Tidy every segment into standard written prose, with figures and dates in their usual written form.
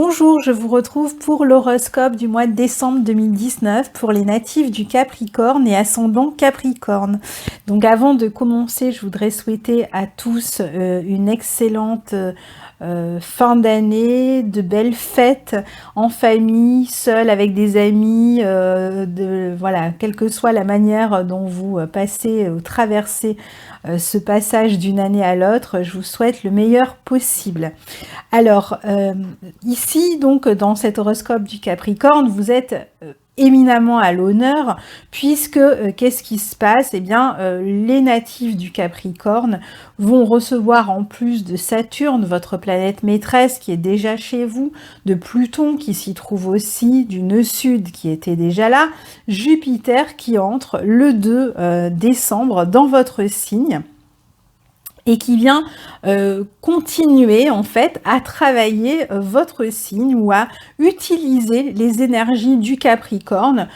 Bonjour, je vous retrouve pour l'horoscope du mois de décembre 2019 pour les natifs du Capricorne et ascendant Capricorne. Donc avant de commencer, je voudrais souhaiter à tous une excellente fin d'année, de belles fêtes en famille, seul, avec des amis, voilà, quelle que soit la manière dont vous passez ou traversez ce passage d'une année à l'autre, je vous souhaite le meilleur possible. Alors, ici, donc, dans cet horoscope du Capricorne, vous êtes éminemment à l'honneur, puisque qu'est-ce qui se passe? Eh bien, les natifs du Capricorne vont recevoir, en plus de Saturne, votre planète maîtresse qui est déjà chez vous, de Pluton qui s'y trouve aussi, du nœud sud qui était déjà là, Jupiter qui entre le 2 décembre dans votre signe, et qui vient continuer en fait à travailler votre signe ou à utiliser les énergies du Capricorne.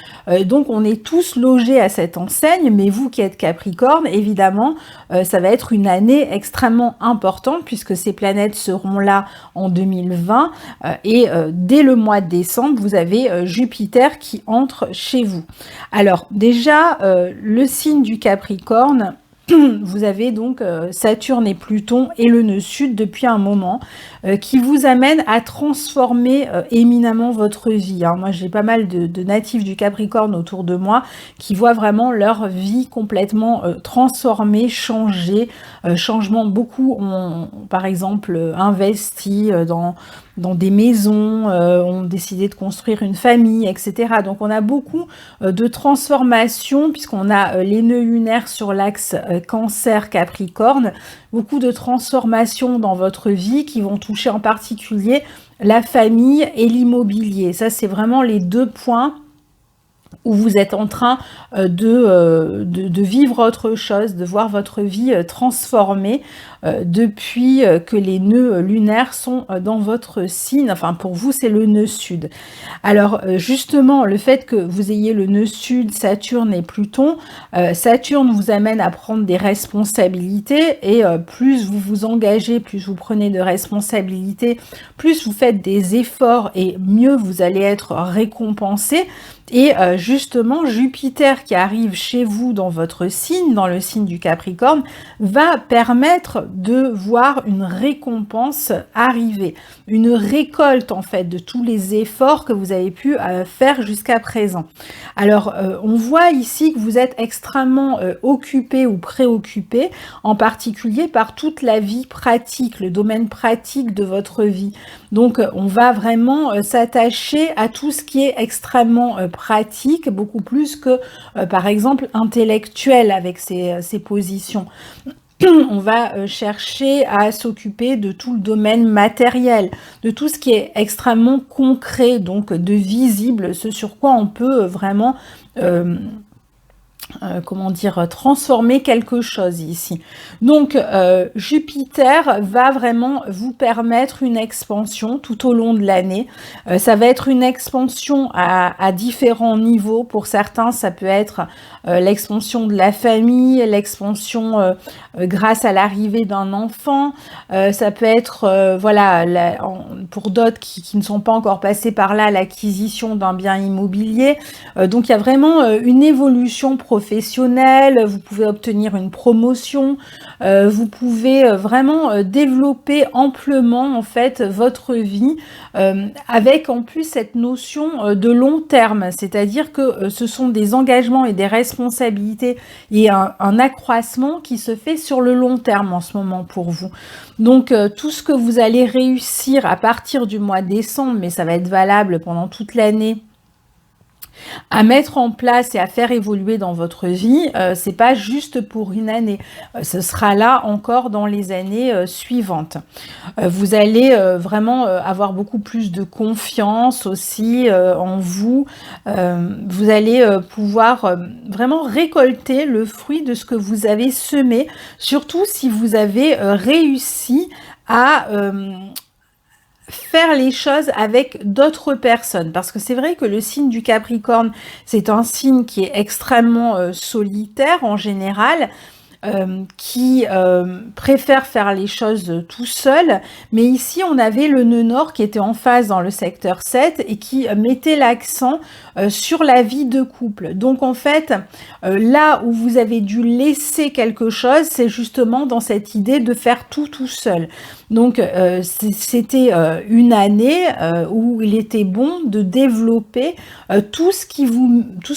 Donc on est tous logés à cette enseigne, mais vous qui êtes Capricorne, évidemment, ça va être une année extrêmement importante puisque ces planètes seront là en 2020 et dès le mois de décembre, vous avez Jupiter qui entre chez vous. Alors déjà, le signe du Capricorne, vous avez donc Saturne et Pluton et le nœud sud depuis un moment qui vous amène à transformer éminemment votre vie. Moi, j'ai pas mal de natifs du Capricorne autour de moi qui voient vraiment leur vie complètement transformée, changée. Changement, beaucoup ont, par exemple, investi dans des maisons, ont décidé de construire une famille, etc. Donc on a beaucoup de transformations puisqu'on a les nœuds lunaires sur l'axe Cancer Capricorne, beaucoup de transformations dans votre vie qui vont toucher en particulier la famille et l'immobilier. Ça, c'est vraiment les deux points où vous êtes en train de vivre autre chose, de voir votre vie transformée depuis que les nœuds lunaires sont dans votre signe. Enfin, pour vous, c'est le nœud sud. Alors, justement, le fait que vous ayez le nœud sud, Saturne et Pluton, Saturne vous amène à prendre des responsabilités et plus vous vous engagez, plus vous prenez de responsabilités, plus vous faites des efforts et mieux vous allez être récompensé. Et justement, Jupiter qui arrive chez vous dans votre signe, dans le signe du Capricorne, va permettre de voir une récompense arriver, une récolte en fait de tous les efforts que vous avez pu faire jusqu'à présent. Alors, on voit ici que vous êtes extrêmement occupé ou préoccupé, en particulier par toute la vie pratique, le domaine pratique de votre vie. Donc, on va vraiment s'attacher à tout ce qui est extrêmement pratique, beaucoup plus que, par exemple, intellectuel avec ces positions. On va chercher à s'occuper de tout le domaine matériel, de tout ce qui est extrêmement concret, donc de visible, ce sur quoi on peut vraiment comment dire, transformer quelque chose ici. Donc Jupiter va vraiment vous permettre une expansion tout au long de l'année. Ça va être une expansion à différents niveaux. Pour certains, ça peut être l'expansion de la famille, l'expansion grâce à l'arrivée d'un enfant. Ça peut être, voilà, pour d'autres qui ne sont pas encore passés par là, l'acquisition d'un bien immobilier. Donc il y a vraiment une évolution professionnelle, vous pouvez obtenir une promotion, vous pouvez vraiment développer amplement en fait votre vie avec en plus cette notion de long terme, c'est-à-dire que ce sont des engagements et des responsabilités et un accroissement qui se fait sur le long terme en ce moment pour vous. Donc tout ce que vous allez réussir à partir du mois de décembre, mais ça va être valable pendant toute l'année, à mettre en place et à faire évoluer dans votre vie, c'est pas juste pour une année, ce sera là encore dans les années suivantes. Vous allez vraiment avoir beaucoup plus de confiance aussi en vous, vous allez pouvoir vraiment récolter le fruit de ce que vous avez semé, surtout si vous avez réussi à faire les choses avec d'autres personnes, parce que c'est vrai que le signe du Capricorne, c'est un signe qui est extrêmement solitaire en général, qui préfère faire les choses tout seul, mais ici on avait le nœud nord qui était en phase dans le secteur 7 et qui mettait l'accent sur la vie de couple. Donc en fait, là où vous avez dû laisser quelque chose, c'est justement dans cette idée de faire tout seul. Donc c'était une année où il était bon de développer tout ce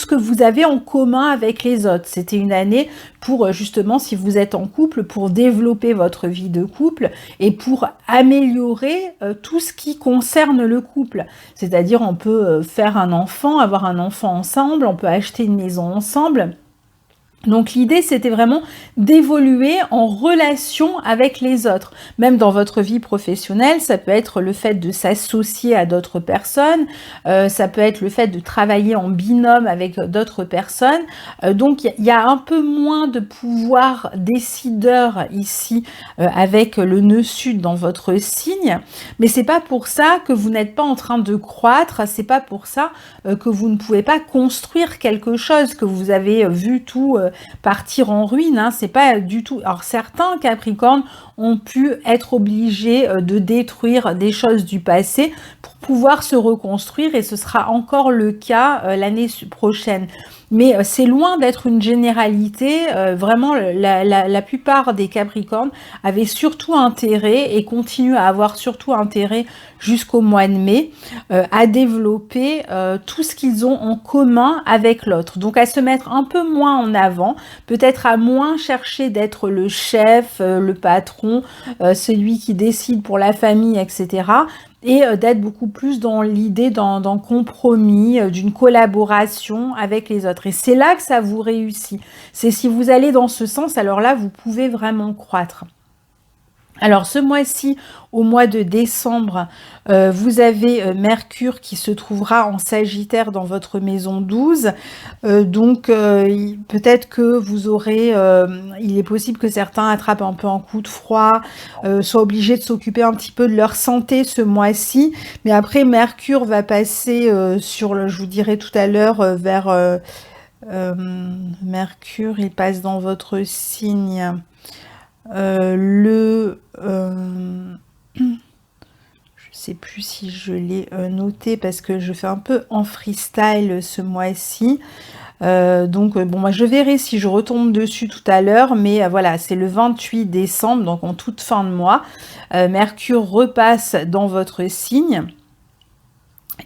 que vous avez en commun avec les autres. C'était une année pour justement, si vous êtes en couple, pour développer votre vie de couple et pour améliorer tout ce qui concerne le couple. C'est-à-dire, on peut faire un enfant, avoir un enfant ensemble, on peut acheter une maison ensemble. Donc l'idée, c'était vraiment d'évoluer en relation avec les autres. Même dans votre vie professionnelle, ça peut être le fait de s'associer à d'autres personnes, ça peut être le fait de travailler en binôme avec d'autres personnes. Donc il y a un peu moins de pouvoir décideur ici avec le nœud sud dans votre signe, mais c'est pas pour ça que vous n'êtes pas en train de croître, c'est pas pour ça que vous ne pouvez pas construire quelque chose, que vous avez vu tout partir en ruine, hein, c'est pas du tout. Alors certains Capricornes ont pu être obligés de détruire des choses du passé pour pouvoir se reconstruire et ce sera encore le cas l'année prochaine. Mais c'est loin d'être une généralité. Vraiment, la plupart des Capricornes avaient surtout intérêt et continuent à avoir surtout intérêt jusqu'au mois de mai à développer tout ce qu'ils ont en commun avec l'autre. Donc à se mettre un peu moins en avant, peut-être à moins chercher d'être le chef, le patron, celui qui décide pour la famille, etc. Et d'être beaucoup plus dans l'idée d'un compromis, d'une collaboration avec les autres. Et c'est là que ça vous réussit. C'est si vous allez dans ce sens, alors là, vous pouvez vraiment croître. Alors ce mois-ci, au mois de décembre, vous avez Mercure qui se trouvera en Sagittaire dans votre maison 12. Donc peut-être que vous aurez, il est possible que certains attrapent un peu un coup de froid, soient obligés de s'occuper un petit peu de leur santé ce mois-ci. Mais après, Mercure va passer je vous dirai tout à l'heure, vers Mercure, il passe dans votre signe. Je sais plus si je l'ai noté parce que je fais un peu en freestyle ce mois-ci. Donc bon, moi je verrai si je retombe dessus tout à l'heure, mais voilà, c'est le 28 décembre, donc en toute fin de mois. Mercure repasse dans votre signe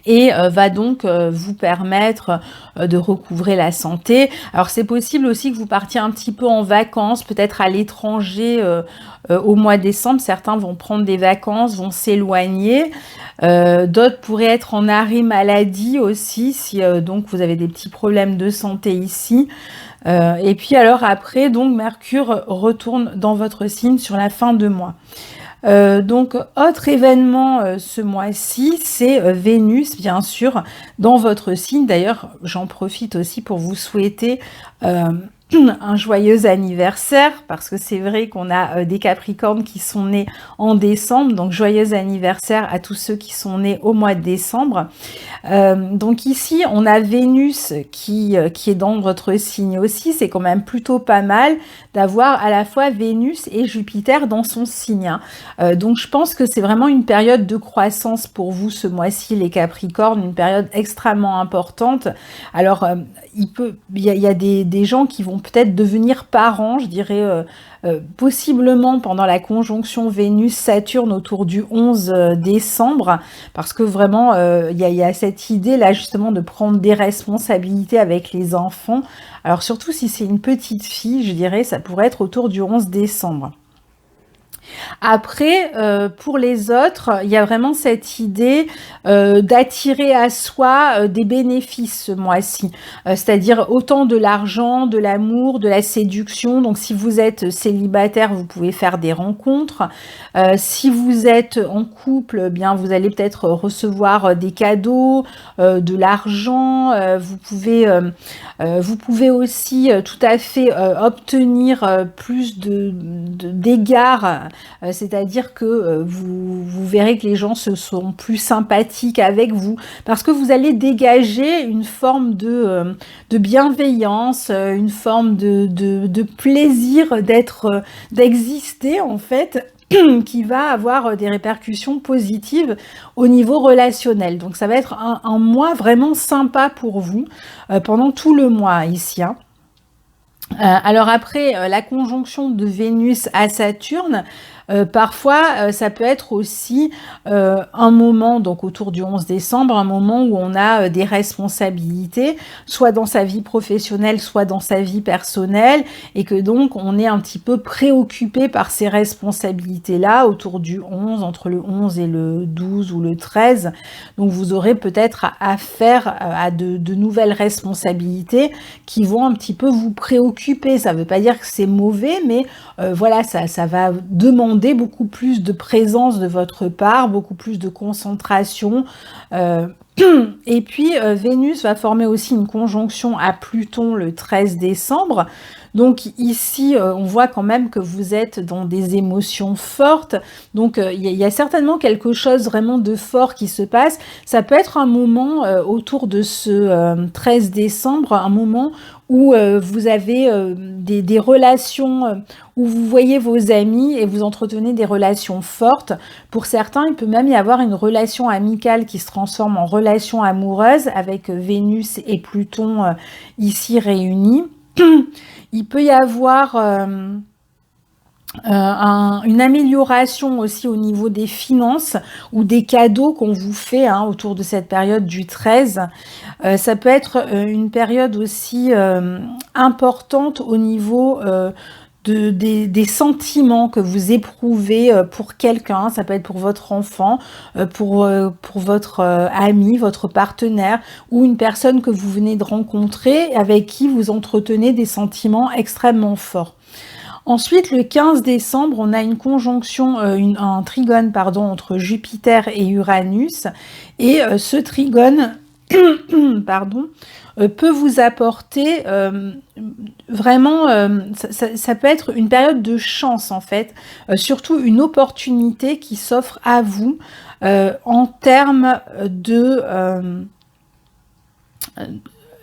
et va donc vous permettre de recouvrer la santé. Alors c'est possible aussi que vous partiez un petit peu en vacances, peut-être à l'étranger au mois de décembre. Certains vont prendre des vacances, vont s'éloigner. D'autres pourraient être en arrêt maladie aussi, si donc vous avez des petits problèmes de santé ici. Et puis alors après, donc Mercure retourne dans votre signe sur la fin de mois. Donc, autre événement ce mois-ci, c'est Vénus, bien sûr, dans votre signe. D'ailleurs, j'en profite aussi pour vous souhaiter un joyeux anniversaire, parce que c'est vrai qu'on a des Capricornes qui sont nés en décembre, donc joyeux anniversaire à tous ceux qui sont nés au mois de décembre. Donc ici, on a Vénus qui est dans votre signe aussi. C'est quand même plutôt pas mal d'avoir à la fois Vénus et Jupiter dans son signe. Donc je pense que c'est vraiment une période de croissance pour vous ce mois-ci, les Capricornes, une période extrêmement importante. Alors, il y a des gens qui vont peut-être devenir parents, je dirais, possiblement pendant la conjonction Vénus-Saturne autour du 11 décembre, parce que vraiment, il y a cette idée là justement de prendre des responsabilités avec les enfants. Alors surtout si c'est une petite fille, je dirais, ça pourrait être autour du 11 décembre. Après, pour les autres, il y a vraiment cette idée d'attirer à soi des bénéfices ce mois-ci, c'est-à-dire autant de l'argent, de l'amour, de la séduction. Donc si vous êtes célibataire, vous pouvez faire des rencontres. Si vous êtes en couple, eh bien vous allez peut-être recevoir des cadeaux, de l'argent. Vous pouvez aussi tout à fait obtenir plus d'égards c'est-à-dire que vous verrez que les gens se sont plus sympathiques avec vous, parce que vous allez dégager une forme de bienveillance, une forme de plaisir d'exister en fait, qui va avoir des répercussions positives au niveau relationnel. Donc ça va être un mois vraiment sympa pour vous pendant tout le mois ici, hein. Alors après, la conjonction de Vénus à Saturne, parfois ça peut être aussi un moment, donc autour du 11 décembre, un moment où on a des responsabilités, soit dans sa vie professionnelle, soit dans sa vie personnelle, et que donc on est un petit peu préoccupé par ces responsabilités-là autour du 11, entre le 11 et le 12 ou le 13. Donc vous aurez peut-être affaire à de nouvelles responsabilités qui vont un petit peu vous préoccuper. Ça ne veut pas dire que c'est mauvais, mais voilà, ça va demander beaucoup plus de présence de votre part, beaucoup plus de concentration. Et puis, Vénus va former aussi une conjonction à Pluton le 13 décembre. Donc ici, on voit quand même que vous êtes dans des émotions fortes. Donc il y a certainement quelque chose vraiment de fort qui se passe. Ça peut être un moment autour de ce 13 décembre, un moment où vous avez des relations, où vous voyez vos amis et vous entretenez des relations fortes. Pour certains, il peut même y avoir une relation amicale qui se transforme en relation amoureuse avec Vénus et Pluton ici réunis. Il peut y avoir une amélioration aussi au niveau des finances ou des cadeaux qu'on vous fait autour de cette période du 13. Ça peut être une période aussi importante au niveau des sentiments que vous éprouvez pour quelqu'un. Ça peut être pour votre enfant, pour votre ami, votre partenaire, ou une personne que vous venez de rencontrer, avec qui vous entretenez des sentiments extrêmement forts. Ensuite, le 15 décembre, on a une conjonction, un trigone entre Jupiter et Uranus, et ce trigone peut vous apporter vraiment, ça peut être une période de chance en fait, surtout une opportunité qui s'offre à vous en termes de...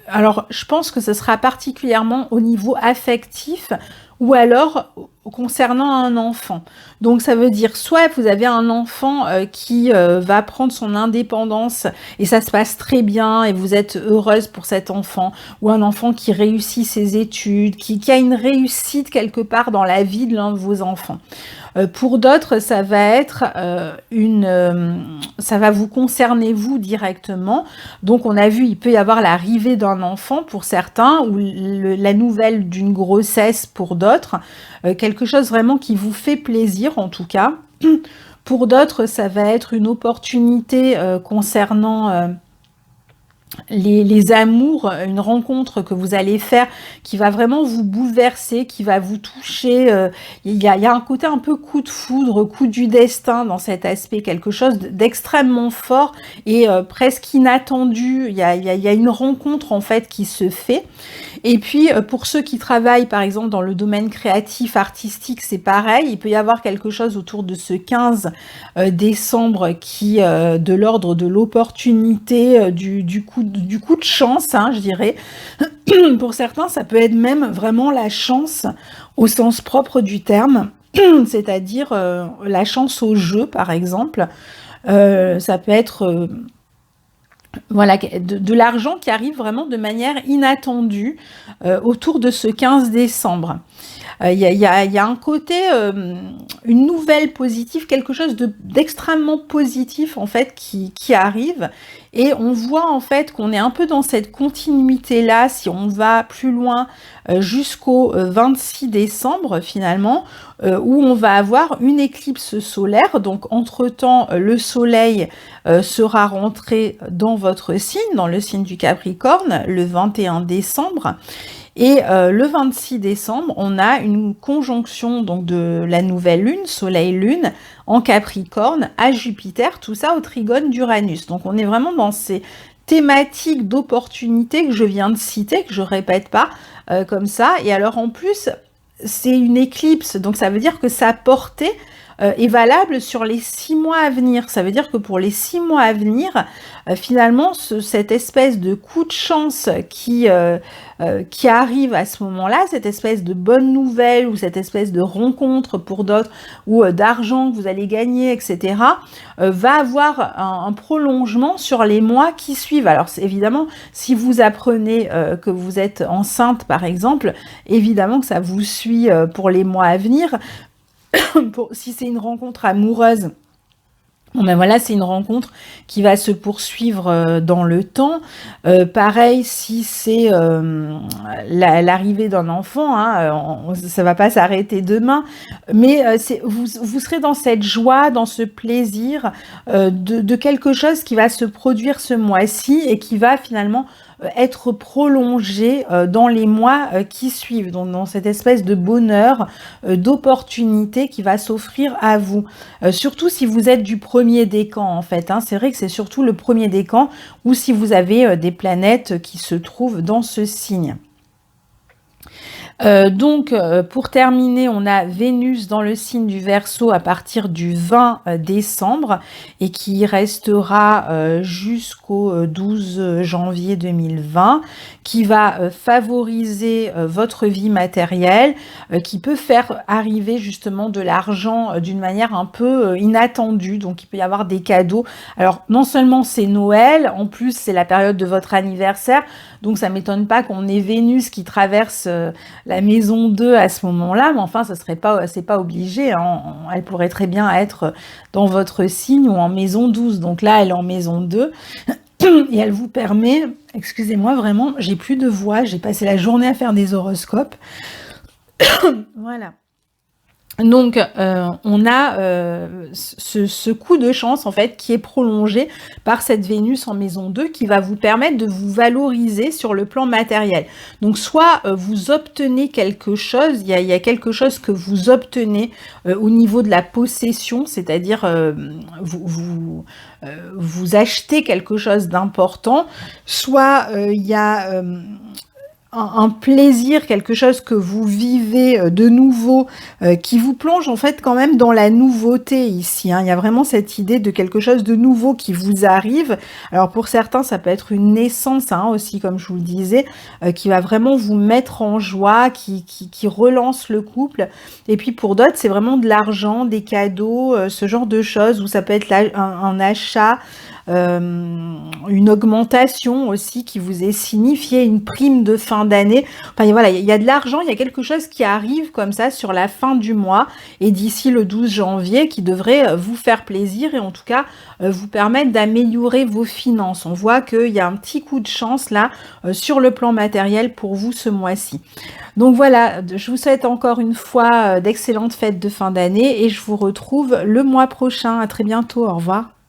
alors, je pense que ce sera particulièrement au niveau affectif ou alors concernant un enfant. Donc, ça veut dire soit vous avez un enfant qui va prendre son indépendance et ça se passe très bien et vous êtes heureuse pour cet enfant, ou un enfant qui réussit ses études, qui a une réussite quelque part dans la vie de l'un de vos enfants. Pour d'autres, ça va être ça va vous concerner vous directement. Donc on a vu, il peut y avoir l'arrivée d'un enfant pour certains, ou la nouvelle d'une grossesse pour d'autres. Quelque chose vraiment qui vous fait plaisir en tout cas. Pour d'autres, ça va être une opportunité concernant... les amours, une rencontre que vous allez faire qui va vraiment vous bouleverser, qui va vous toucher. Il y a un côté un peu coup de foudre, coup du destin dans cet aspect, quelque chose d'extrêmement fort et presque inattendu. Il y a une rencontre en fait qui se fait. Et puis pour ceux qui travaillent par exemple dans le domaine créatif, artistique, c'est pareil. Il peut y avoir quelque chose autour de ce 15 décembre qui de l'ordre de l'opportunité, du coup de chance, je dirais. Pour certains, ça peut être même vraiment la chance au sens propre du terme, c'est-à-dire la chance au jeu, par exemple. Ça peut être voilà, de l'argent qui arrive vraiment de manière inattendue autour de ce 15 décembre. Il y a un côté, une nouvelle positive, quelque chose d'extrêmement positif en fait qui arrive, et on voit en fait qu'on est un peu dans cette continuité-là si on va plus loin jusqu'au 26 décembre finalement, où on va avoir une éclipse solaire. Donc entre-temps, le soleil sera rentré dans votre signe, dans le signe du Capricorne, le 21 décembre. Et le 26 décembre, on a une conjonction donc de la nouvelle lune, Soleil-Lune, en Capricorne, à Jupiter, tout ça au trigone d'Uranus. Donc on est vraiment dans ces thématiques d'opportunités que je viens de citer, que je répète pas comme ça. Et alors en plus, c'est une éclipse, donc ça veut dire que sa portée est valable sur les 6 mois à venir. Ça veut dire que pour les 6 mois à venir, finalement, cette espèce de coup de chance qui arrive à ce moment-là, cette espèce de bonne nouvelle ou cette espèce de rencontre pour d'autres ou d'argent que vous allez gagner, etc., va avoir un prolongement sur les mois qui suivent. Alors évidemment, si vous apprenez que vous êtes enceinte, par exemple, évidemment que ça vous suit pour les mois à venir. Si c'est une rencontre amoureuse, bon ben voilà, c'est une rencontre qui va se poursuivre dans le temps. Pareil, si c'est l'arrivée d'un enfant, hein, ça va pas s'arrêter demain, mais vous serez dans cette joie, dans ce plaisir de quelque chose qui va se produire ce mois-ci et qui va finalement être prolongé dans les mois qui suivent, donc dans cette espèce de bonheur, d'opportunité qui va s'offrir à vous. Surtout si vous êtes du premier décan en fait, hein. C'est vrai que c'est surtout le premier décan ou si vous avez des planètes qui se trouvent dans ce signe. Donc, pour terminer, on a Vénus dans le signe du Verseau à partir du 20 décembre et qui restera jusqu'au 12 janvier 2020, qui va favoriser votre vie matérielle, qui peut faire arriver justement de l'argent d'une manière un peu inattendue. Donc, il peut y avoir des cadeaux. Alors, non seulement c'est Noël, en plus c'est la période de votre anniversaire, donc ça m'étonne pas qu'on ait Vénus qui traverse la maison 2 à ce moment-là, mais enfin, c'est pas obligé, hein. Elle pourrait très bien être dans votre signe ou en maison 12. Donc là, elle est en maison 2 et elle vous permet, excusez-moi vraiment, j'ai plus de voix, j'ai passé la journée à faire des horoscopes. Voilà. Donc, on a ce coup de chance, en fait, qui est prolongé par cette Vénus en maison 2 qui va vous permettre de vous valoriser sur le plan matériel. Donc, soit vous obtenez quelque chose, il y a quelque chose que vous obtenez au niveau de la possession, c'est-à-dire vous achetez quelque chose d'important, soit il y a un plaisir, quelque chose que vous vivez de nouveau, qui vous plonge en fait quand même dans la nouveauté ici, hein. Il y a vraiment cette idée de quelque chose de nouveau qui vous arrive. Alors pour certains, ça peut être une naissance, hein, aussi, comme je vous le disais, qui va vraiment vous mettre en joie, qui relance le couple. Et puis pour d'autres, c'est vraiment de l'argent, des cadeaux, ce genre de choses, où ça peut être un achat, une augmentation aussi qui vous est signifiée, une prime de fin d'année. Enfin voilà, il y a de l'argent, il y a quelque chose qui arrive comme ça sur la fin du mois et d'ici le 12 janvier qui devrait vous faire plaisir et en tout cas vous permettre d'améliorer vos finances. On voit qu'il y a un petit coup de chance là sur le plan matériel pour vous ce mois-ci. Donc voilà, je vous souhaite encore une fois d'excellentes fêtes de fin d'année et je vous retrouve le mois prochain. À très bientôt, au revoir.